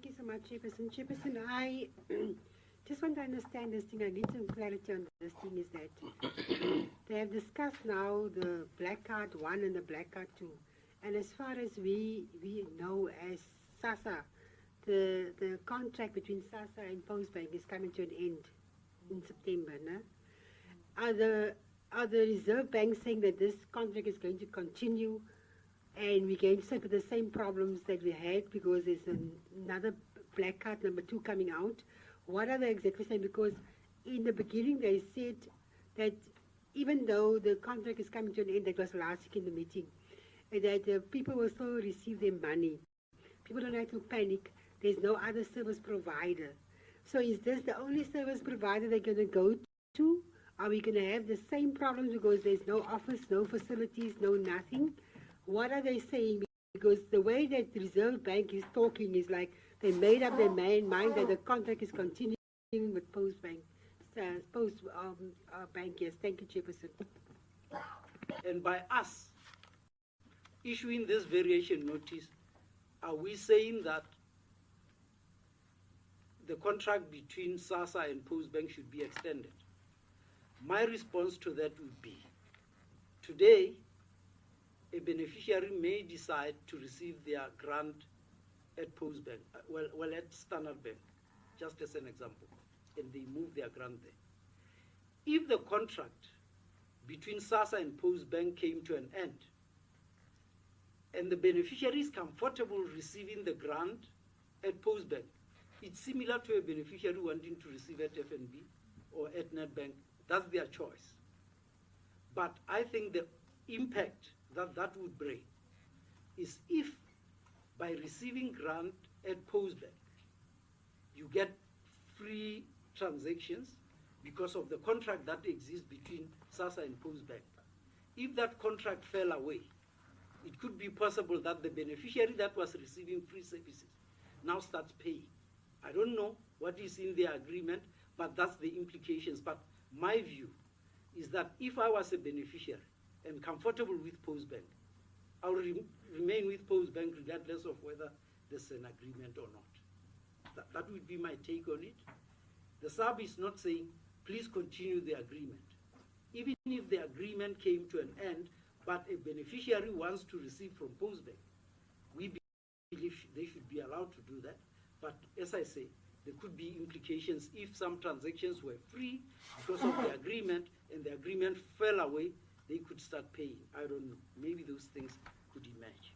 you so much, Chairperson. Chairperson, I just want to understand this thing. I need some clarity on this thing. Is that they have discussed now the black card 1 and the black card 2. And as far as we know as SASSA, the contract between SASSA and Postbank is coming to an end in September. No? Are the Reserve Bank saying that this contract is going to continue and we're going to sit with the same problems that we had because there's another black card number 2 coming out? What are they exactly saying? Because in the beginning they said that even though the contract is coming to an end, that was last week in the meeting, that people will still receive their money. People don't have to panic. There's no other service provider. So is this the only service provider they're going to go to? Are we going to have the same problems because there's no office, no facilities, no nothing? What are they saying? Because the way that the Reserve Bank is talking is like they made up their mind that the contract is continuing with Postbank. Bank, yes. Thank you, Chairperson. And by us issuing this variation notice, are we saying that the contract between SASSA and Postbank should be extended? My response to that would be, today, a beneficiary may decide to receive their grant at Postbank, well, at Standard Bank, just as an example, and they move their grant there. If the contract between SASSA and Postbank came to an end, and the beneficiary is comfortable receiving the grant at Postbank, it's similar to a beneficiary wanting to receive at FNB or at Nedbank. That's their choice. But I think the impact that would bring is if by receiving grant at Postbank, you get free transactions because of the contract that exists between SASSA and Postbank. If that contract fell away, it could be possible that the beneficiary that was receiving free services now starts paying. I don't know what is in their agreement, but that's the implications. But my view is that if I was a beneficiary and comfortable with Postbank, I will remain with Postbank regardless of whether there's an agreement or not. That would be my take on it. The SAB is not saying, please continue the agreement. Even if the agreement came to an end, but a beneficiary wants to receive from Postbank, we believe they should be allowed to do that. But as I say, there could be implications if some transactions were free because of the agreement and the agreement fell away, they could start paying. I don't know. Maybe those things could emerge.